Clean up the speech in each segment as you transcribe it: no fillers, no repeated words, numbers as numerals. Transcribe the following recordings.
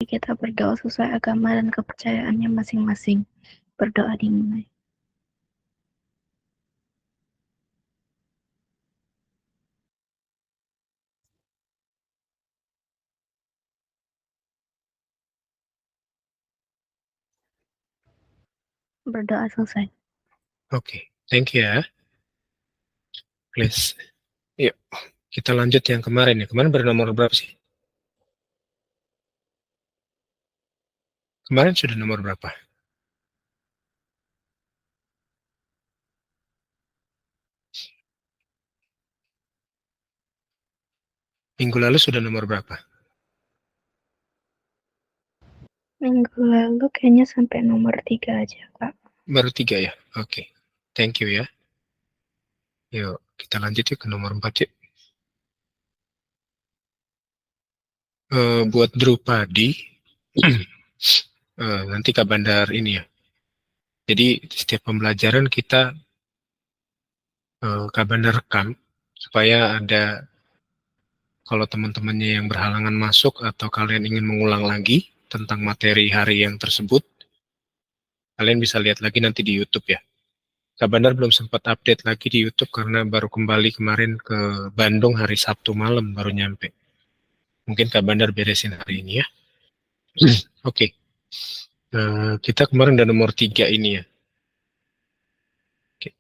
kita berdoa sesuai agama dan kepercayaannya masing-masing. Berdoa dimulai. Berdoa selesai. Oke, thank you ya. Please. Yuk, kita lanjut yang kemarin ya. Kemarin bernomor berapa sih? Kemarin sudah nomor berapa? Minggu lalu sudah nomor berapa? Minggu lalu kayaknya sampai nomor 3 aja, Kak. Baru 3 ya? Oke. Thank you ya. Yuk, kita lanjut yuk ke nomor 4 yuk. Buat Drupadi, nanti Kak Bandar ini ya. Jadi setiap pembelajaran kita Kak Bandar rekam supaya ada kalau teman-temannya yang berhalangan masuk atau kalian ingin mengulang lagi tentang materi hari yang tersebut, kalian bisa lihat lagi nanti di YouTube ya. Kak Bandar belum sempat update lagi di YouTube karena baru kembali kemarin ke Bandung hari Sabtu malam baru nyampe. Mungkin Kak Bandar beresin hari ini ya. Oke. Kita kemarin udah nomor 3 ini ya. Oke.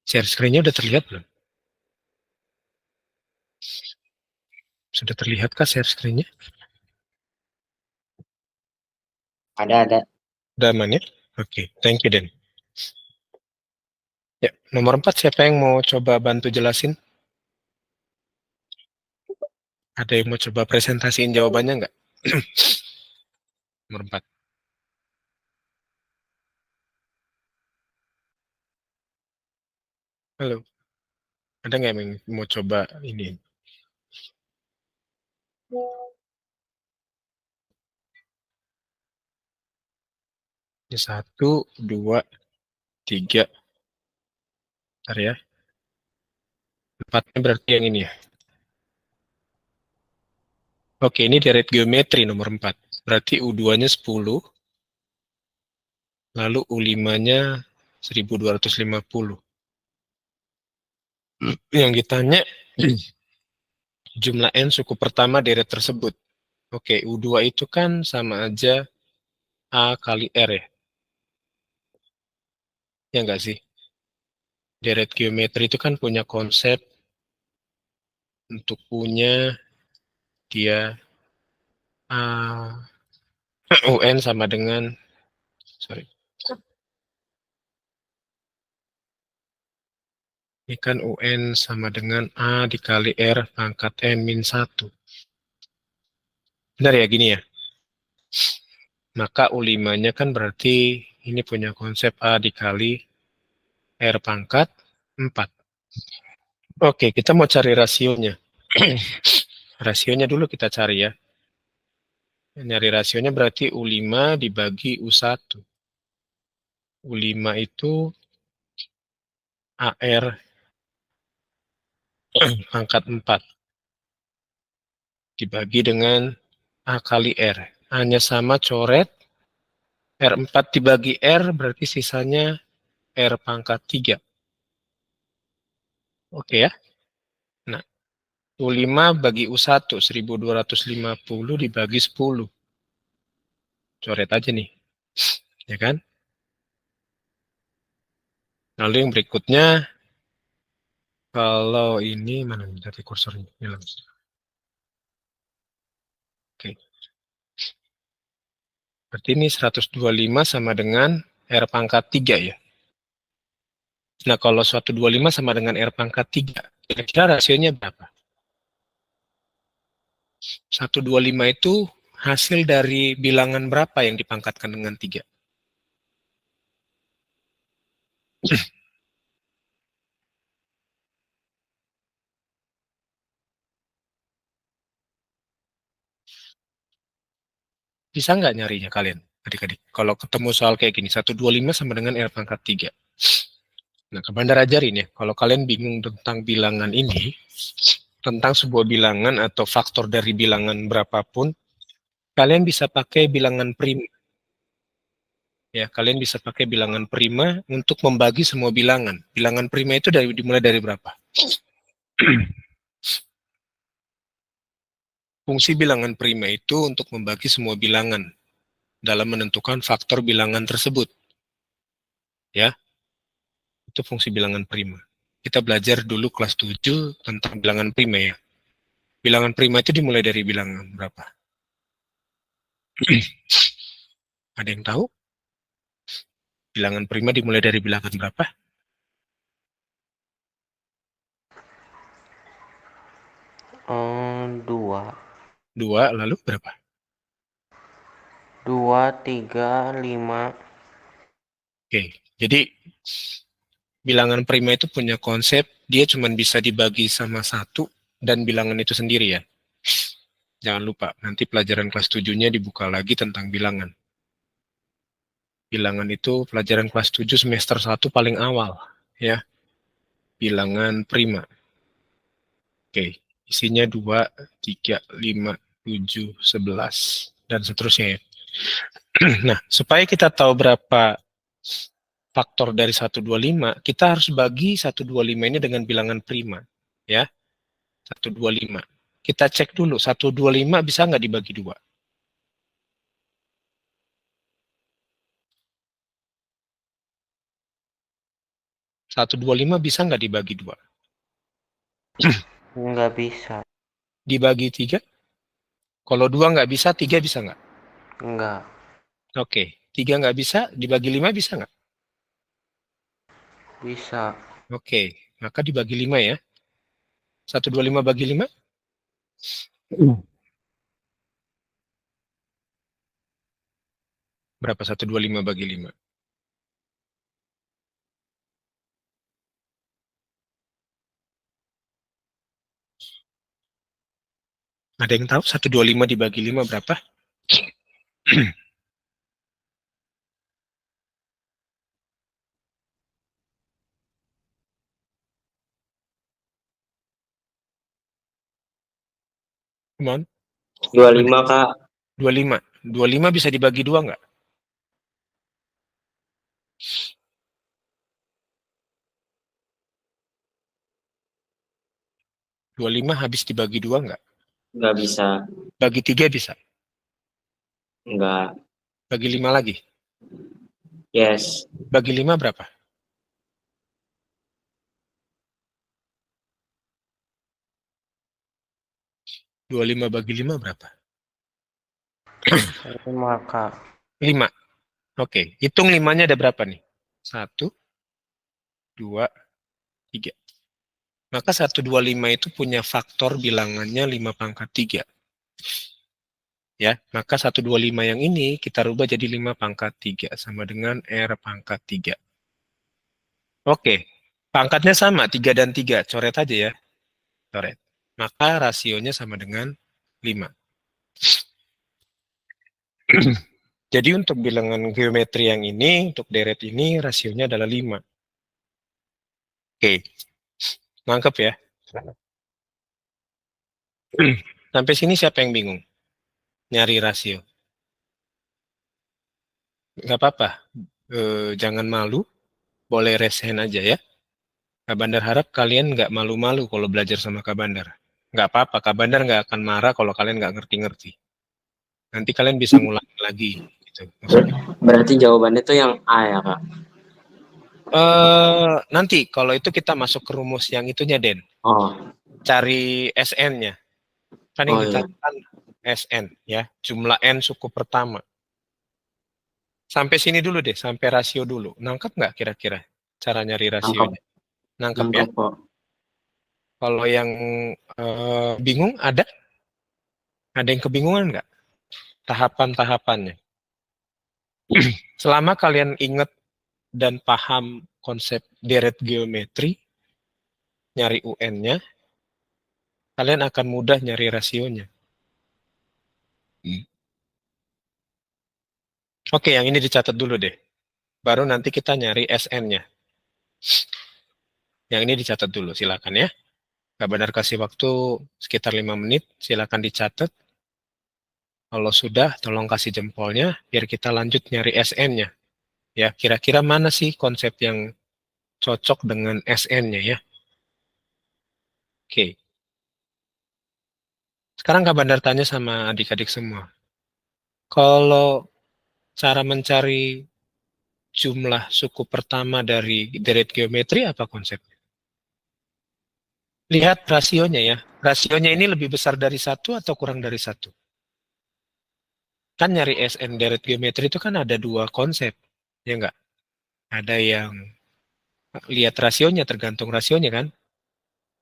Share screen-nya udah terlihat belum? Sudah terlihatkah share screen-nya? Ada. Udah aman ya? Oke, thank you Den. Ya, nomor 4 siapa yang mau coba bantu jelasin? Ada yang mau coba presentasiin jawabannya nggak? Nomor 4. Halo. Ada nggak yang mau coba ini? Ini 1, 2, 3. Bentar ya. 4-nya berarti yang ini ya. Oke, ini deret geometri nomor 4. Berarti U2-nya 10. Lalu U5-nya 1250. Yang ditanya, jumlah N suku pertama deret tersebut. Oke, U2 itu kan sama aja A kali R ya. Ya nggak sih? Deret geometri itu kan punya konsep untuk punya dia UN sama dengan ini kan UN sama dengan A dikali R pangkat N-1. Benar ya gini ya? Maka U5-nya kan berarti ini punya konsep A dikali R pangkat 4. Oke, kita mau cari rasionya. Rasionya dulu kita cari ya. Nyari rasionya berarti U5 dibagi U1. U5 itu AR pangkat 4 dibagi dengan A kali R. A-nya sama coret, R4 dibagi R berarti sisanya R pangkat 3. Oke ya. Nah, U5 bagi U1, 1250 dibagi 10. Coret aja nih. Ya kan? Lalu yang berikutnya, kalau ini, mana nih tadi kursornya? Hilang. Oke. Berarti ini 125 sama dengan R pangkat 3 ya. Nah, kalau 125 sama dengan R pangkat 3, kira-kira rasionya berapa? 125 itu hasil dari bilangan berapa yang dipangkatkan dengan 3? Bisa nggak nyarinya kalian, adik-adik? Kalau ketemu soal kayak gini, 125 sama dengan R pangkat 3. Nah, ke Bandar ajarin ya, kalau kalian bingung tentang bilangan ini, tentang sebuah bilangan atau faktor dari bilangan berapapun, kalian bisa pakai bilangan prima. Ya, kalian bisa pakai bilangan prima untuk membagi semua bilangan. Bilangan prima itu dimulai dari berapa? Fungsi bilangan prima itu untuk membagi semua bilangan dalam menentukan faktor bilangan tersebut. Ya, itu fungsi bilangan prima. Kita belajar dulu kelas 7 tentang bilangan prima ya. Bilangan prima itu dimulai dari bilangan berapa? Ada yang tahu? Bilangan prima dimulai dari bilangan berapa? 2. 2, lalu berapa? 2, 3, 5. Oke, jadi bilangan prima itu punya konsep, dia cuma bisa dibagi sama satu dan bilangan itu sendiri ya. Jangan lupa, nanti pelajaran kelas 7-nya dibuka lagi tentang bilangan. Bilangan itu pelajaran kelas 7 semester 1 paling awal ya. Bilangan prima. Oke, isinya 2, 3, 5, 7, 11, dan seterusnya ya. Nah, supaya kita tahu berapa faktor dari 125, kita harus bagi 125 ini dengan bilangan prima. Ya, 125. Kita cek dulu, 125 bisa nggak dibagi 2? Satu 25 bisa nggak dibagi 2? Nggak bisa. Dibagi 3? Kalau 2 nggak bisa, 3 bisa nggak? Nggak. Oke, 3 nggak bisa, dibagi 5 bisa nggak? Bisa. Oke, maka dibagi 5 ya. 125 bagi 5? Berapa 125 bagi 5? Ada yang tahu 125 dibagi 5 berapa? Come on. 25, Kak. 25. 25 bisa dibagi 2 nggak? Dua lima habis dibagi 2 nggak? Nggak bisa. Bagi 3 bisa? Nggak. Bagi 5 lagi? Yes. Bagi 5 berapa? Dua lima bagi 5 berapa? 5, Kak. 5. Oke, hitung 5-nya ada berapa nih? 1, 2, 3. Maka 125 itu punya faktor bilangannya 5 pangkat 3. Ya, maka 125 yang ini kita rubah jadi 5 pangkat 3 sama dengan R pangkat 3. Oke, pangkatnya sama 3 dan 3, coret aja ya. Coret. Maka rasionya sama dengan 5. Jadi untuk bilangan geometri yang ini, untuk deret ini rasionya adalah 5. Oke, nangkep ya. Sampai sini siapa yang bingung? Nyari rasio. Nggak apa-apa, jangan malu, boleh resen aja ya. Kak Bandar harap kalian nggak malu-malu kalau belajar sama Kak Bandar. Nggak apa-apa, Kak Bandar nggak akan marah kalau kalian nggak ngerti-ngerti. Nanti kalian bisa ngulangi lagi. Gitu, maksudnya. Berarti jawabannya tuh yang A ya, Kak? Nanti kalau itu kita masuk ke rumus yang itunya, Den. Oh. Cari SN-nya. Kan yang Oh, iya. dicarikan SN ya, jumlah N suku pertama. Sampai sini dulu deh, sampai rasio dulu. Nangkep nggak kira-kira cara nyari rasionya? Nangkep ya? Nangkep kok. Kalau yang bingung ada? Ada yang kebingungan nggak? Tahapan-tahapannya. Selama kalian ingat dan paham konsep deret geometri, nyari UN-nya, kalian akan mudah nyari rasionya. Oke, yang ini dicatat dulu deh. Baru nanti kita nyari SN-nya. Yang ini dicatat dulu, silakan ya. Kak Bandar kasih waktu sekitar 5 menit, silakan dicatat. Kalau sudah, tolong kasih jempolnya, biar kita lanjut nyari SN-nya. Ya, kira-kira mana sih konsep yang cocok dengan SN-nya ya? Oke. Sekarang Kak Bandar tanya sama adik-adik semua. Kalau cara mencari jumlah suku pertama dari deret geometri apa konsepnya? Lihat rasionya ya. Rasionya ini lebih besar dari satu atau kurang dari satu? Kan nyari SN deret geometri itu kan ada dua konsep. Ya enggak? Ada yang lihat rasionya, tergantung rasionya kan.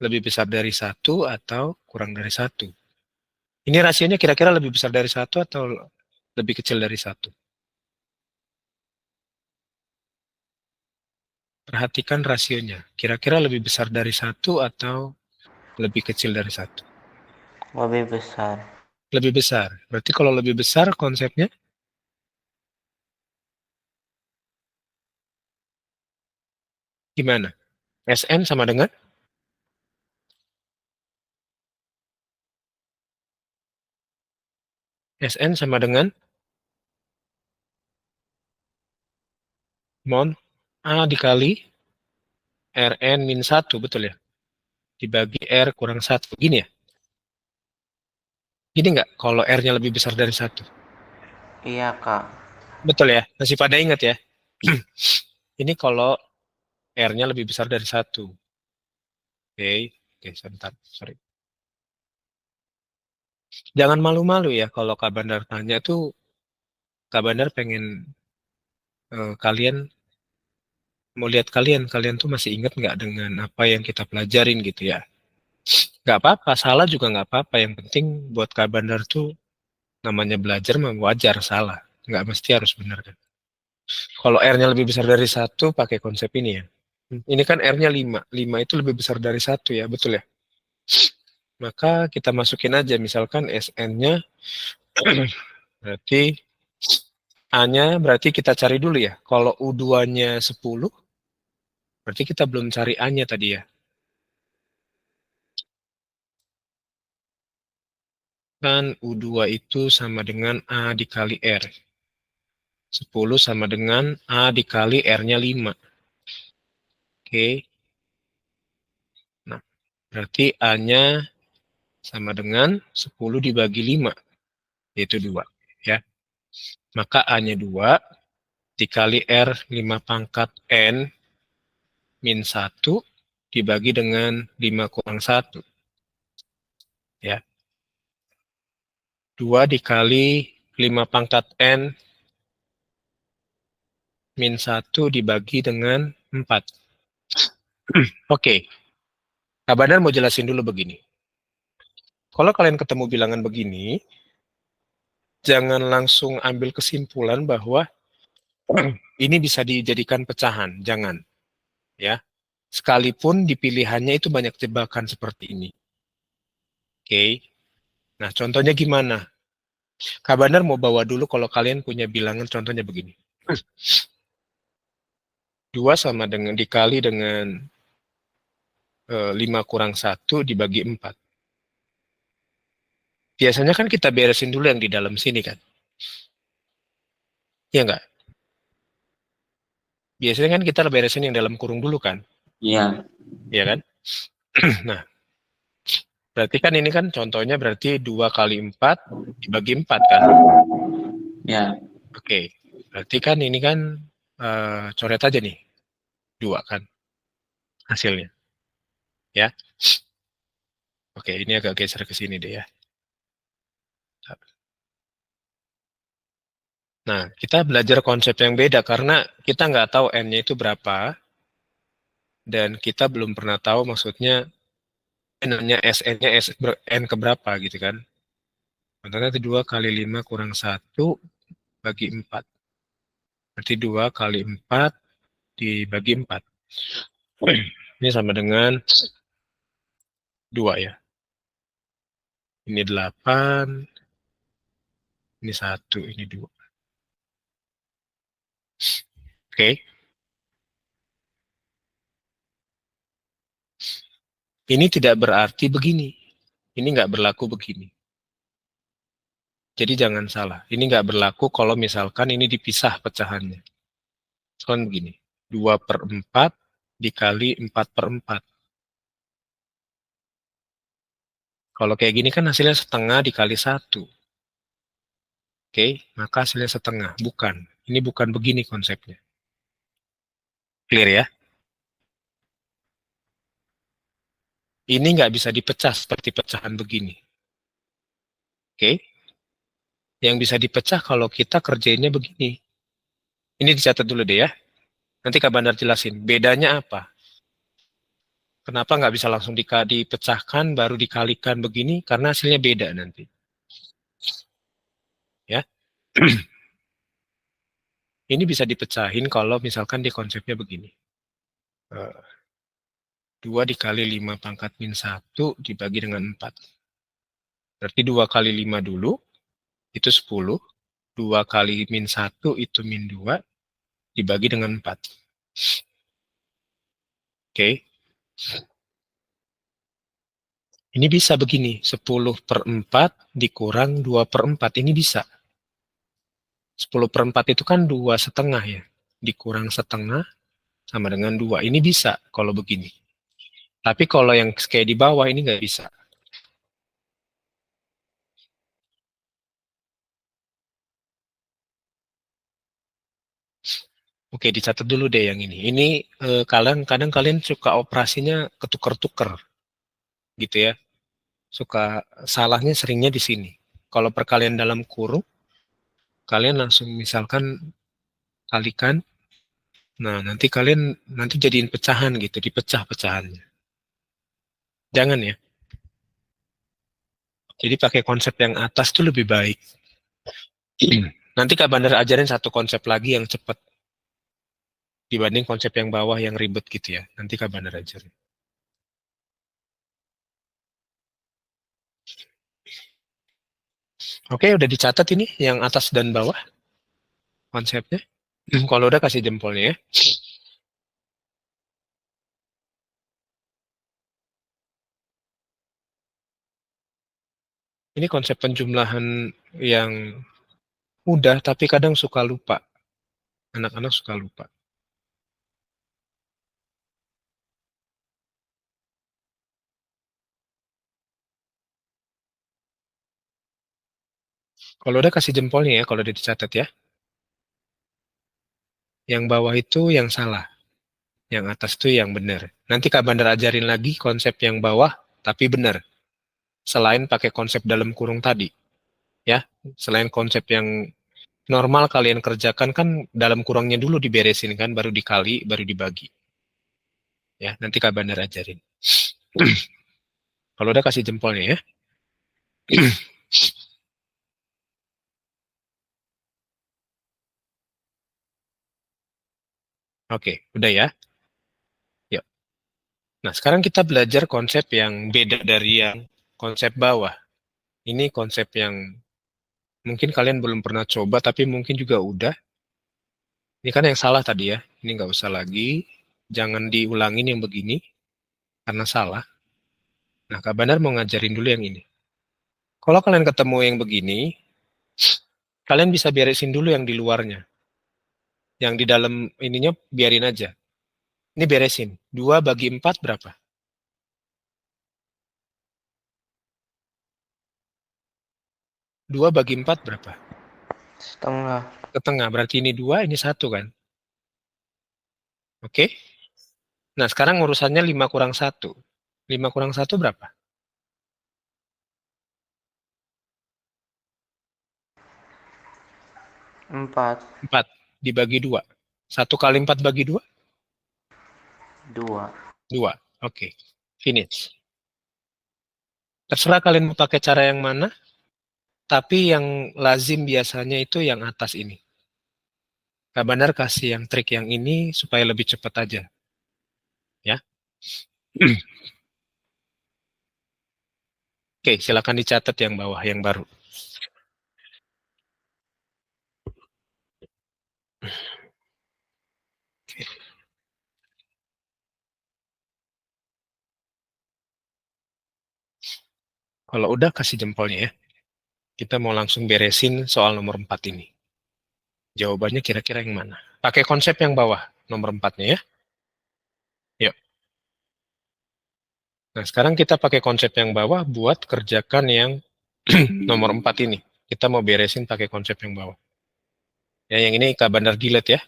Lebih besar dari satu atau kurang dari satu. Ini rasionya kira-kira lebih besar dari satu atau lebih kecil dari satu? Perhatikan rasionya. Kira-kira lebih besar dari satu atau lebih kecil dari satu? Lebih besar. Lebih besar. Berarti kalau lebih besar konsepnya gimana? SN sama dengan SN sama dengan mon A dikali Rn min 1, betul ya? Dibagi R kurang 1. Gini ya? Gini nggak? Kalau R-nya lebih besar dari 1. Iya, Kak. Betul ya? Masih pada ingat ya? Ini kalau R-nya lebih besar dari 1. Oke, oke, sebentar. Sorry. Jangan malu-malu ya kalau Kak Bandar tanya tuh, Kak Bandar pengen kalian, mau lihat kalian tuh masih ingat nggak dengan apa yang kita pelajarin gitu ya? Nggak apa-apa, salah juga nggak apa-apa. Yang penting buat Kak Bandar tuh namanya belajar mah wajar salah. Nggak mesti harus benar kan. Kalau R-nya lebih besar dari satu, pakai konsep ini ya. Ini kan R-nya 5. 5 itu lebih besar dari satu ya, betul ya? Maka kita masukin aja, misalkan SN-nya, berarti A-nya, berarti kita cari dulu ya. Kalau U2-nya 10, berarti kita belum cari A-nya tadi ya. Kan U2 itu sama dengan A dikali R. 10 sama dengan A dikali R-nya 5. Oke. Nah, berarti A-nya sama dengan 10 dibagi 5, yaitu 2. Ya. Maka A-nya 2 dikali R 5 pangkat N min 1 dibagi dengan 5 kurang 1. Ya. 2 dikali 5 pangkat N min 1 dibagi dengan 4. Oke. Kak Bandar mau jelasin dulu begini. Kalau kalian ketemu bilangan begini, jangan langsung ambil kesimpulan bahwa ini bisa dijadikan pecahan. Jangan. Ya. Sekalipun di pilihannya itu banyak jebakan seperti ini. Oke. Nah, contohnya gimana? Kak Bandar mau bawa dulu kalau kalian punya bilangan contohnya begini. 2 sama dengan dikali dengan 5 kurang 1 dibagi 4. Biasanya kan kita beresin dulu yang di dalam sini kan. Iya nggak? Biasanya kan kita beresin yang dalam kurung dulu kan. Iya. Iya kan? Nah, berarti kan ini kan contohnya berarti 2 kali 4 dibagi 4 kan. Ya. Oke. Berarti kan ini kan coret aja nih. 2 kan hasilnya. Ya. Oke, ini agak geser ke sini deh ya. Nah, kita belajar konsep yang beda karena kita nggak tahu N-nya itu berapa, dan kita belum pernah tahu maksudnya N-nya SN-nya N keberapa gitu kan. Contohnya itu 2 kali 5 kurang 1 bagi 4. Berarti 2 kali 4 dibagi 4. Ini sama dengan 2 ya. Ini 8, ini 1, ini 2. Oke. Ini tidak berarti begini. Ini nggak berlaku begini. Jadi jangan salah. Ini nggak berlaku kalau misalkan ini dipisah pecahannya. Kan begini. 2/4 dikali 4/4. Kalau kayak gini kan hasilnya setengah dikali 1. Oke, maka hasilnya setengah. Bukan. Ini bukan begini konsepnya. Clear ya? Ini nggak bisa dipecah seperti pecahan begini. Oke? Yang bisa dipecah kalau kita kerjainnya begini. Ini dicatat dulu deh ya. Nanti Kak Bandar jelasin. Bedanya apa? Kenapa nggak bisa langsung dipecahkan, baru dikalikan begini? Karena hasilnya beda nanti. Ya. Ini bisa dipecahin kalau misalkan di konsepnya begini. 2 dikali 5 pangkat min 1 dibagi dengan 4. Berarti 2 kali 5 dulu, itu 10. 2 kali min 1 itu min 2, dibagi dengan 4. Oke. Ini bisa begini, 10/4 dikurang 2/4, ini bisa. 10/4 itu kan 2,5 ya, dikurang setengah sama dengan 2. Ini bisa kalau begini. Tapi kalau yang kayak di bawah ini nggak bisa. Oke, dicatat dulu deh yang ini. Ini kadang kalian suka operasinya ketuker-tuker, gitu ya. Suka salahnya seringnya di sini. Kalau perkalian dalam kurung, kalian langsung misalkan kalikan. Nah, nanti jadiin pecahan gitu, dipecah pecahannya. Jangan ya. Jadi pakai konsep yang atas tuh lebih baik. Nanti Kak Bandar ajarin satu konsep lagi yang cepat dibanding konsep yang bawah yang ribet gitu ya. Nanti Kak Bandar ajarin. Oke, udah dicatat ini yang atas dan bawah konsepnya. Kalau udah kasih jempolnya ya. Ini konsep penjumlahan yang mudah tapi kadang suka lupa. Anak-anak suka lupa. Kalau udah kasih jempolnya ya, kalau udah dicatat ya. Yang bawah itu yang salah. Yang atas itu yang benar. Nanti Kak Bandar ajarin lagi konsep yang bawah tapi benar. Selain pakai konsep dalam kurung tadi. Ya, selain konsep yang normal kalian kerjakan kan dalam kurangnya dulu diberesin kan, baru dikali, baru dibagi. Ya, nanti Kak Bandar ajarin. Kalau udah kasih jempolnya ya. Oke, udah ya. Yuk. Nah, sekarang kita belajar konsep yang beda dari yang konsep bawah. Ini konsep yang mungkin kalian belum pernah coba, tapi mungkin juga udah. Ini kan yang salah tadi ya. Ini nggak usah lagi. Jangan diulangin yang begini, karena salah. Nah, Kak Bandar mau ngajarin dulu yang ini. Kalau kalian ketemu yang begini, kalian bisa beresin dulu yang di luarnya. Yang di dalam ininya biarin aja. Ini beresin. 2 bagi 4 berapa? 2 bagi 4 berapa? Setengah. Setengah. Berarti ini 2, ini 1 kan? Oke? Nah, sekarang urusannya 5 kurang 1. 5 kurang 1 berapa? 4. 4 dibagi 2. 1 kali 4 bagi 2? 2. 2. Oke. Finish. Terserah kalian mau pakai cara yang mana, tapi yang lazim biasanya itu yang atas ini. Kak Bandar kasih yang trik yang ini supaya lebih cepat aja. Ya. Oke, silakan dicatat yang bawah, yang baru. Kalau udah kasih jempolnya ya. Kita mau langsung beresin soal nomor 4 ini. Jawabannya kira-kira yang mana? Pakai konsep yang bawah, nomor 4-nya ya. Yuk. Nah, sekarang kita pakai konsep yang bawah buat kerjakan yang nomor 4 ini. Kita mau beresin pakai konsep yang bawah. Ya, yang ini Kak Bandar delete ya.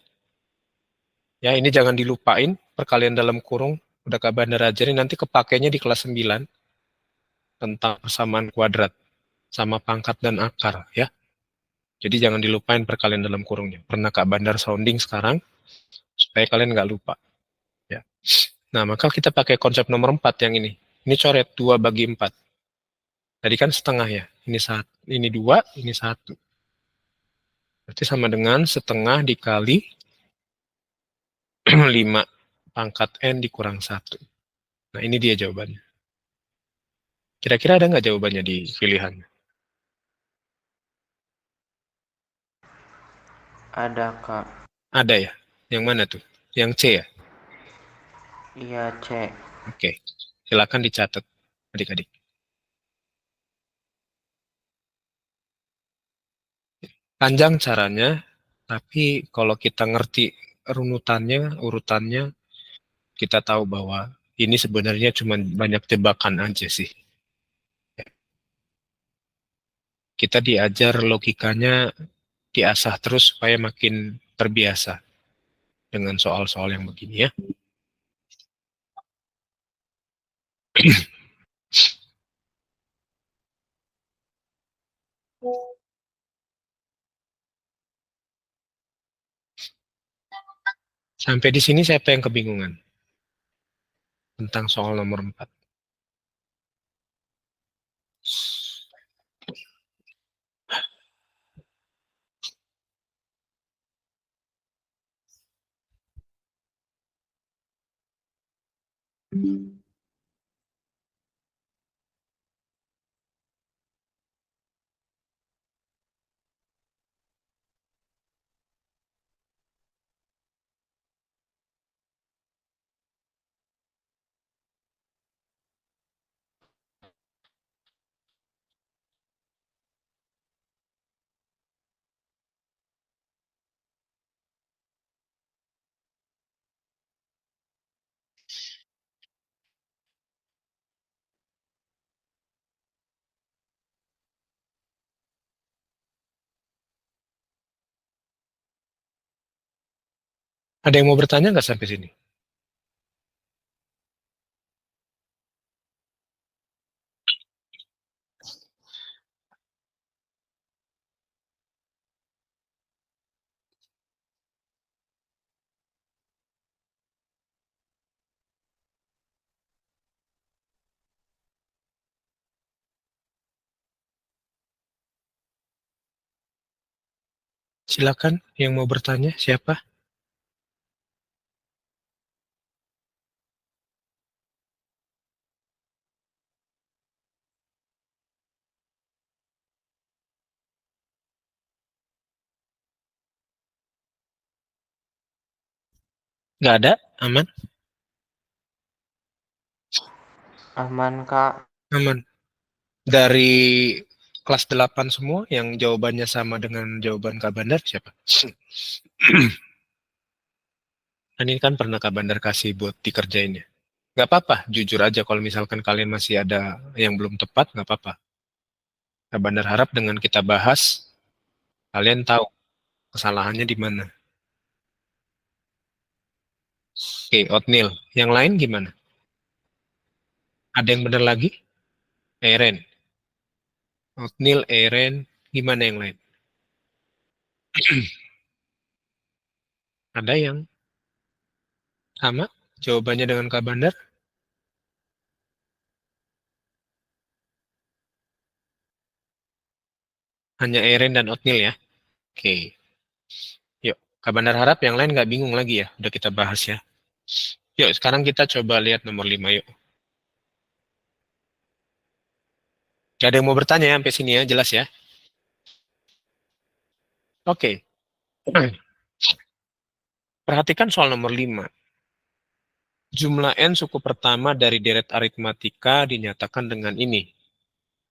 Ya, ini jangan dilupain, perkalian dalam kurung. Udah Kak Bandar ajarin, nanti kepakainya di kelas 9 tentang persamaan kuadrat sama pangkat dan akar ya. Jadi jangan dilupain perkalian dalam kurungnya. Pernah Kak Bandar sounding sekarang, supaya kalian nggak lupa. Ya. Nah, maka kita pakai konsep nomor 4 yang ini. Ini coret 2 bagi 4. Tadi kan setengah ya. Ini 2, ini 1. Berarti sama dengan setengah dikali 5 pangkat N dikurang 1. Nah, ini dia jawabannya. Kira-kira ada nggak jawabannya di pilihan? Ada, Kak. Ada ya? Yang mana tuh? Yang C ya? Iya, C. Oke. Silakan dicatat, adik-adik. Panjang caranya, tapi kalau kita ngerti urutannya, kita tahu bahwa ini sebenarnya cuma banyak jebakan aja sih. Kita diajar logikanya, diasah terus supaya makin terbiasa dengan soal-soal yang begini ya. Sampai di sini siapa yang kebingungan tentang soal nomor 4? Ada yang mau bertanya nggak sampai sini? Silakan yang mau bertanya, siapa? Nggak ada? Aman? Aman, Kak. Aman. Dari kelas 8 semua yang jawabannya sama dengan jawaban Kak Bandar, siapa? Ini kan pernah Kak Bandar kasih buat dikerjainnya. Nggak apa-apa, jujur aja kalau misalkan kalian masih ada yang belum tepat, nggak apa-apa. Kak Bandar harap dengan kita bahas, kalian tahu kesalahannya di mana. Oke, oatmeal. Yang lain gimana? Ada yang benar lagi? Eren. Oatmeal, Eren. Gimana yang lain? Ada yang sama jawabannya dengan Kak Bandar? Hanya Eren dan oatmeal ya? Oke. Yuk, Kak Bandar harap yang lain nggak bingung lagi ya. Udah kita bahas ya. Yuk, sekarang kita coba lihat nomor 5 yuk. Gak ada yang mau bertanya ya sampai sini ya, jelas ya? Oke. Perhatikan soal nomor 5. Jumlah N suku pertama dari deret aritmatika dinyatakan dengan ini.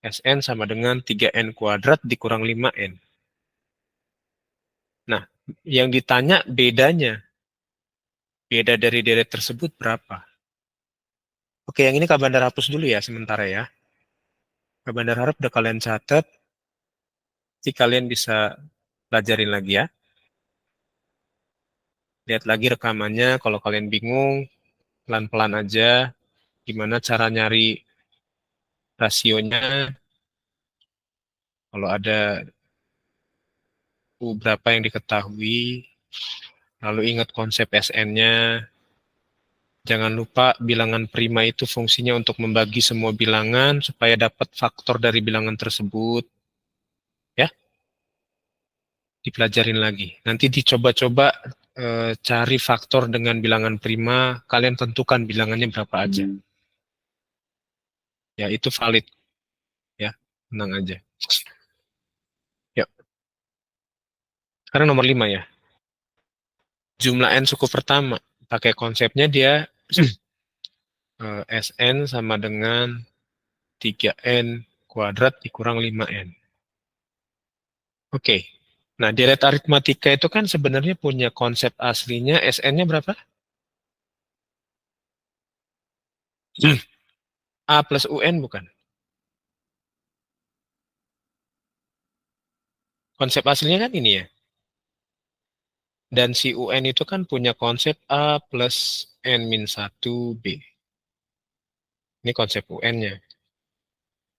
Sn sama dengan 3N kuadrat dikurang 5N. Nah, yang ditanya bedanya. Beda dari deret tersebut berapa? Oke, yang ini Kak Bandar hapus dulu ya sementara ya. Kak Bandar harap udah kalian catat. Jadi kalian bisa pelajarin lagi ya. Lihat lagi rekamannya. Kalau kalian bingung, pelan-pelan aja. Gimana cara nyari rasionya. Kalau ada U berapa yang diketahui. Lalu ingat konsep Sn-nya. Jangan lupa bilangan prima itu fungsinya untuk membagi semua bilangan supaya dapat faktor dari bilangan tersebut. Ya, dipelajarin lagi. Nanti dicoba-coba cari faktor dengan bilangan prima, kalian tentukan bilangannya berapa aja. Ya, itu valid. Ya, tenang aja. Yuk. Sekarang nomor 5 ya. Jumlah N suku pertama. Pakai konsepnya dia Sn sama dengan 3N kuadrat dikurang 5N. Oke. Nah, deret aritmatika itu kan sebenarnya punya konsep aslinya. Sn-nya berapa? A plus UN bukan? Konsep aslinya kan ini ya. Dan si UN itu kan punya konsep A plus N min 1 B. Ini konsep UN-nya.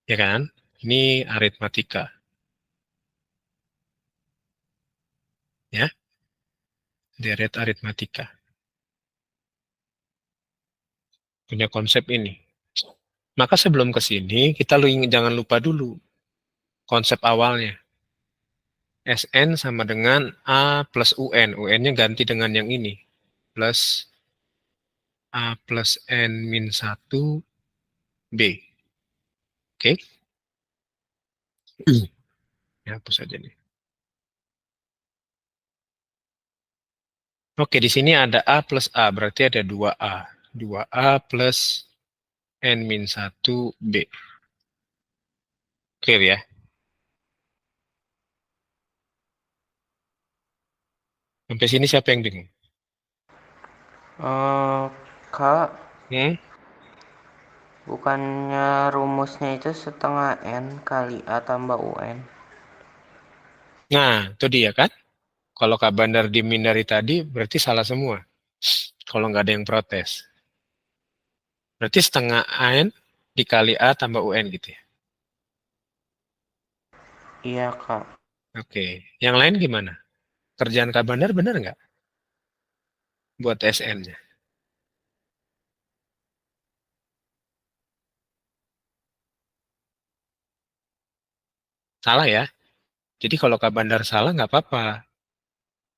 Ya kan? Ini aritmatika. Ya, deret aritmatika. Punya konsep ini. Maka sebelum ke sini, kita jangan lupa dulu konsep awalnya. Sn sama dengan A plus UN. UN-nya ganti dengan yang ini. Plus A plus N min 1 B. Oke? Ya, hapus saja nih. Oke, di sini ada A plus A, berarti ada 2A. 2A plus N min 1 B. Clear ya? Sampai sini siapa yang bingung? Kak, Hmm? bukannya rumusnya itu setengah N kali A tambah UN? Nah, itu dia kan? Kalau Kak Bandar dimin dari tadi, berarti salah semua. Kalau nggak ada yang protes. Berarti setengah N dikali A tambah UN gitu ya? Iya, Kak. Oke. Yang lain gimana? Kerjaan Kak Bandar benar nggak? Buat SN-nya. Salah ya? Jadi kalau Kak Bandar salah nggak apa-apa.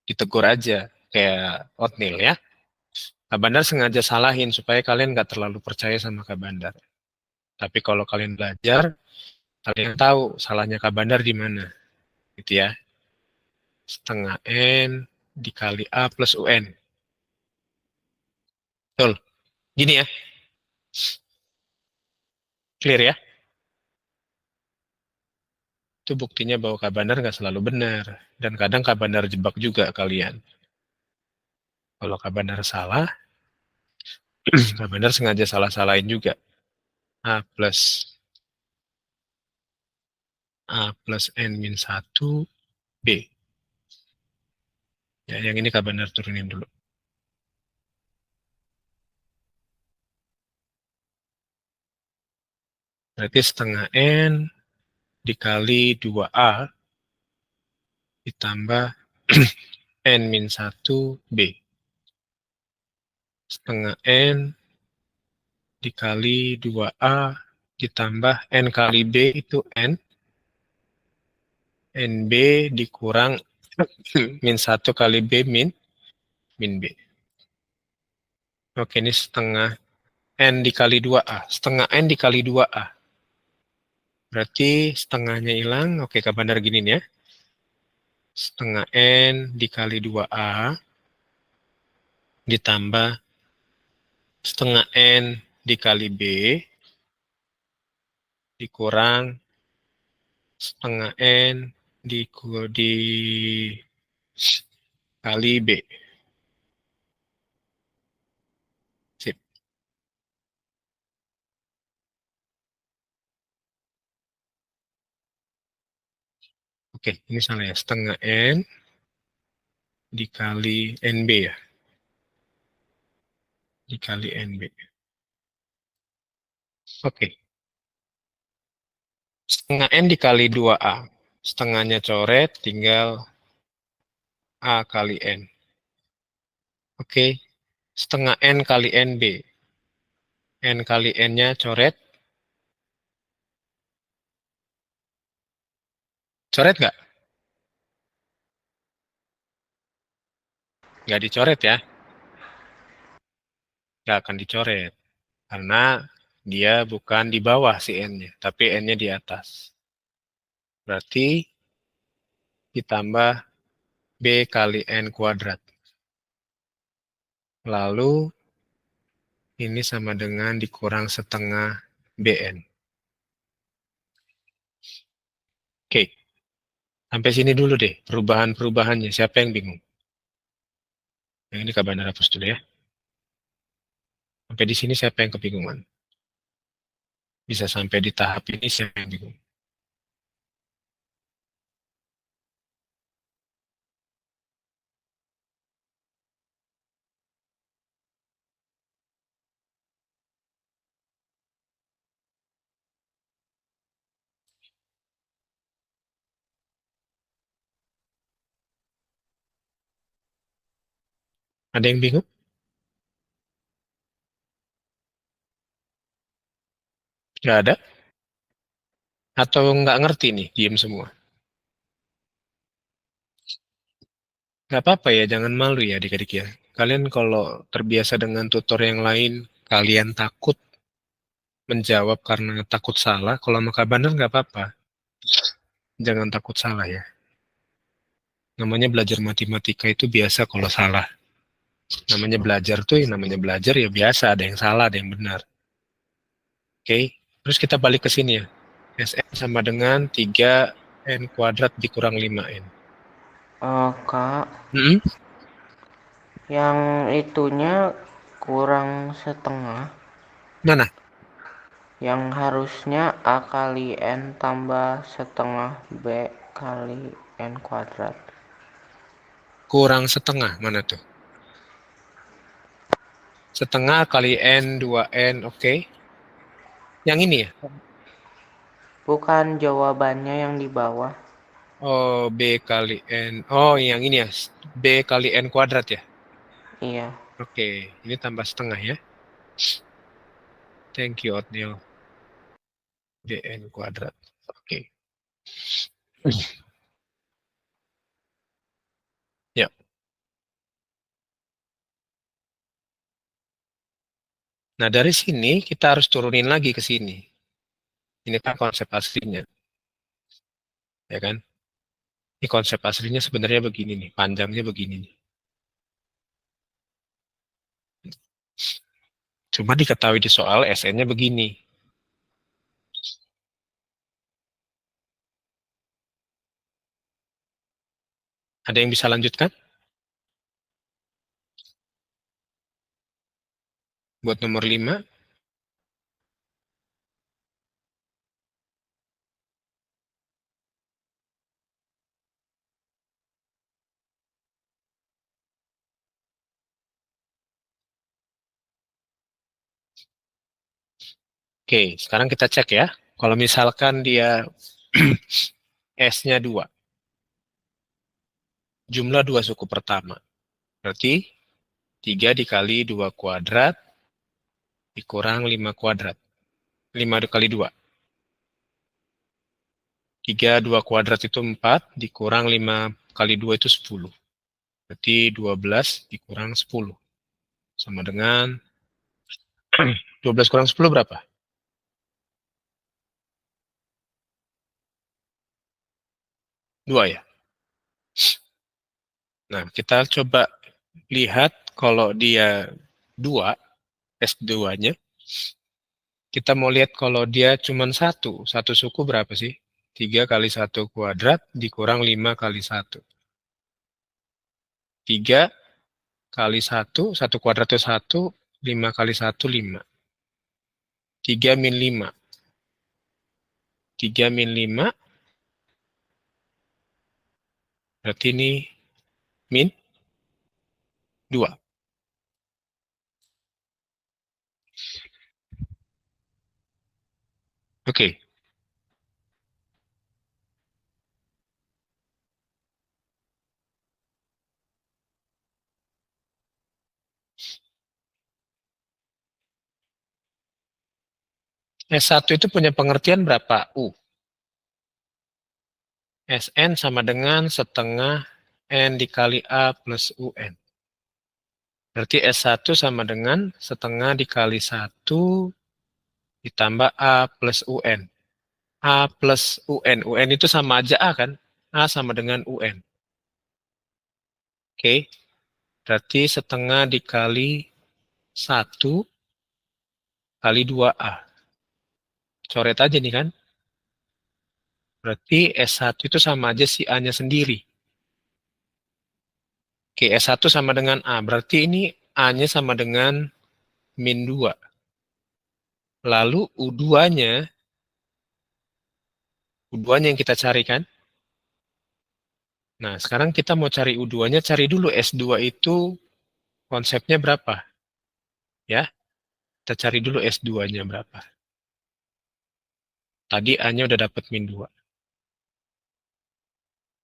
Ditegur aja. Kayak Otnil ya. Kak Bandar sengaja salahin supaya kalian nggak terlalu percaya sama Kak Bandar. Tapi kalau kalian belajar, kalian tahu salahnya Kak Bandar di mana. Gitu ya. Setengah N dikali A plus UN. Betul. Gini ya. Clear ya. Itu buktinya bahwa Kak Bandar nggak selalu benar. Dan kadang Kak Bandar jebak juga kalian. Kalau Kak Bandar salah, Kak Bandar sengaja salah-salahin juga. A plus N min 1 B. Ya, yang ini Kak Bandar turunin dulu. Berarti setengah N dikali 2A ditambah N min 1 B. Setengah N dikali 2A ditambah N kali B itu N. NB dikurang min 1 kali B min B. Oke, ini setengah N dikali 2A. Setengah N dikali 2A. Berarti setengahnya hilang. Oke, Kak Bandar gini nih ya. Setengah N dikali 2A ditambah setengah N dikali B dikurang setengah N kali B. Sip. Oke, ini salah ya. Setengah N dikali NB ya. Dikali NB. Oke. Setengah N dikali 2A. Setengahnya coret, tinggal A kali N. Oke. Setengah N kali NB. N kali N-nya coret. Coret nggak? Nggak dicoret ya. Nggak akan dicoret. Karena dia bukan di bawah si N-nya, tapi N-nya di atas. Berarti ditambah B kali N kuadrat. Lalu ini sama dengan dikurang setengah BN. Oke. Sampai sini dulu deh, perubahan-perubahannya. Siapa yang bingung? Yang ini Kak Bandar hapus dulu ya. Sampai di sini siapa yang kebingungan? Bisa sampai di tahap ini siapa yang bingung? Ada yang bingung? Nggak ada? Atau nggak ngerti nih, diem semua? Nggak apa-apa ya, jangan malu ya adik-adik ya. Kalian kalau terbiasa dengan tutor yang lain, kalian takut menjawab karena takut salah, kalau sama Kak Bandar nggak apa-apa. Jangan takut salah ya. Namanya belajar matematika itu biasa kalau salah. Namanya belajar tuh, namanya belajar ya biasa, ada yang salah, ada yang benar. Oke, terus kita balik ke sini ya. Sn sama dengan 3N kuadrat dikurang 5N. Kak, Hmm? yang itunya kurang setengah. Mana? Yang harusnya A kali N tambah setengah B kali N kuadrat. Kurang setengah, mana tuh? Setengah kali N, 2N, oke. Yang ini ya? Bukan jawabannya yang di bawah. Oh, B kali N. Oh, yang ini ya. B kali N kuadrat ya? Iya. Oke, ini tambah setengah ya. Thank you, Otniel. BN kuadrat. Oke. Ya. Nah, dari sini kita harus turunin lagi ke sini. Ini kan konsep aslinya. Ya kan? Ini konsep aslinya sebenarnya begini nih. Panjangnya begini nih. Cuma diketahui di soal SN-nya begini. Ada yang bisa lanjutkan? Buat nomor 5. Oke, sekarang kita cek ya. Kalau misalkan dia S-nya 2. Jumlah 2 suku pertama. Berarti 3 dikali 2 kuadrat dikurang 5 kuadrat. 5 dikali 2. 3, 2 kuadrat itu 4, dikurang 5 kali 2 itu 10. Berarti 12 dikurang 10. Sama dengan 12 kurang 10 berapa? 2 ya? Nah, kita coba lihat kalau dia 2, S2-nya. Kita mau lihat kalau dia cuma satu suku berapa sih? 3 kali 1 kuadrat dikurang 5 kali 1. 3 kali 1, 1 kuadrat itu 1, 5 kali 1, 5. 3 min 5. 3 min 5, berarti ini min 2. Oke. S1 itu punya pengertian berapa? U. Sn sama dengan setengah N dikali A plus UN. Berarti S1 sama dengan setengah dikali 1 ditambah A plus UN. A plus UN. UN itu sama aja A kan? A sama dengan UN. Oke. Berarti setengah dikali 1 kali 2A. Coret aja nih kan? Berarti S1 itu sama aja si A-nya sendiri. Oke, S1 sama dengan A. Berarti ini A-nya sama dengan min 2. Lalu U2-nya yang kita cari kan? Nah, sekarang kita mau cari U2-nya, cari dulu S2 itu konsepnya berapa. Ya, kita cari dulu S2-nya berapa. Tadi A-nya udah dapat min 2.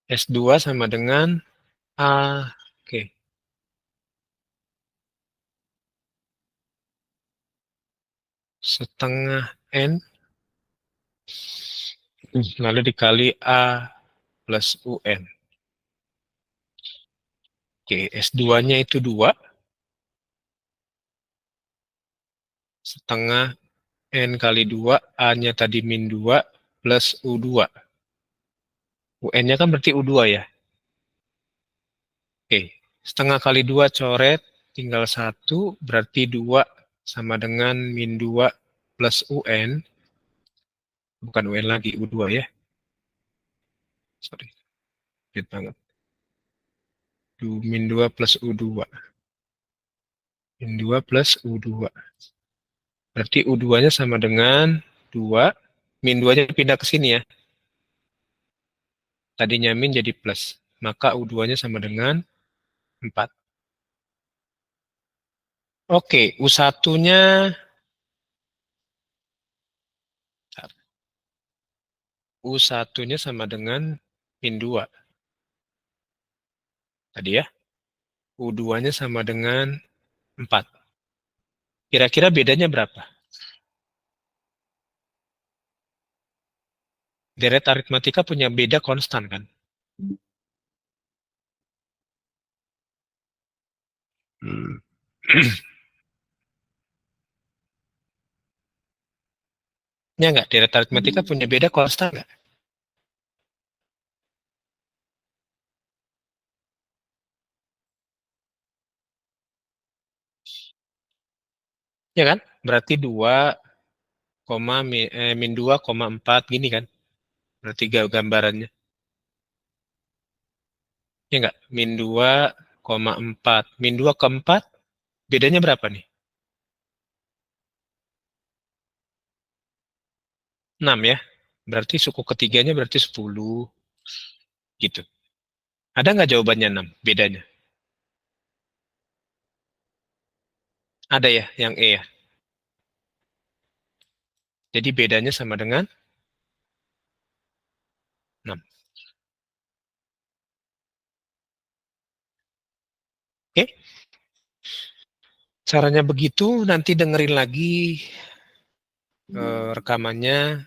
S2 sama dengan A. Oke. Setengah N. Lalu dikali A plus UN. Oke, S2-nya itu 2. Setengah N kali 2. A-nya tadi min 2 plus U2. UN-nya kan berarti U2 ya. Oke, setengah kali 2 coret, tinggal 1, berarti 2 sama dengan min 2 plus UN. Bukan UN lagi, U2 ya. Sorry, lihat banget. Min 2 plus U2. Min 2 plus U2. Berarti U2-nya sama dengan 2. Min 2-nya pindah ke sini ya. Tadinya min jadi plus. Maka U2-nya sama dengan 4. Oke, U1-nya U1-nya sama dengan min 2. Tadi ya. U2-nya sama dengan 4. Kira-kira bedanya berapa? Deret aritmatika punya beda konstan kan? Ya nggak? Deret aritmatika punya beda konstan nggak? Ya kan? Berarti 2, min 2,4 gini kan? Berarti gambarannya. Ya nggak? Min 2,4. Min 2 ke 4, bedanya berapa nih? 6 ya. Berarti suku ketiganya berarti 10. Gitu. Ada nggak jawabannya 6? Bedanya? Ada ya, yang E ya. Jadi bedanya sama dengan 6. Oke? Caranya begitu, nanti dengerin lagi rekamannya,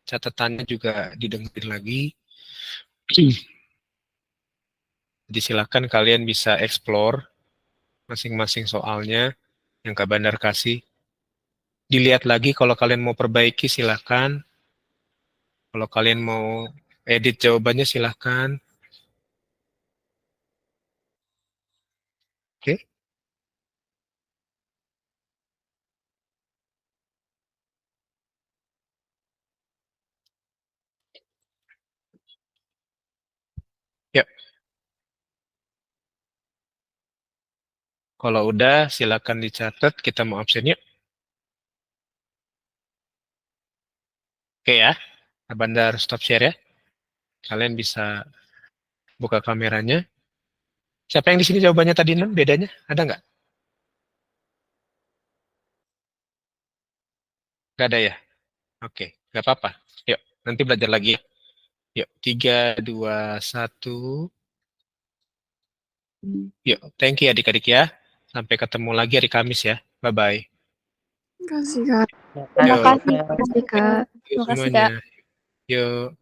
catatannya juga didengerin lagi. Jadi silakan kalian bisa explore masing-masing soalnya yang Kak Bandar kasih. Dilihat lagi kalau kalian mau perbaiki silakan. Kalau kalian mau edit jawabannya silakan. Oke? Yuk. Kalau udah, silakan dicatat. Kita mau absen yuk. Oke ya. Abanda harus stop share ya. Kalian bisa buka kameranya. Siapa yang di sini jawabannya tadi 6? Bedanya? Ada nggak? Nggak ada ya? Oke, nggak apa-apa. Yuk, nanti belajar lagi ya. Yuk, 3, 2, 1. Yuk, thank you adik-adik ya. Sampai ketemu lagi hari Kamis ya. Bye-bye. Terima kasih, Kak. Terima Yuk, kasih, Kak. yuk Terima kasih, semuanya. Kak. Yuk.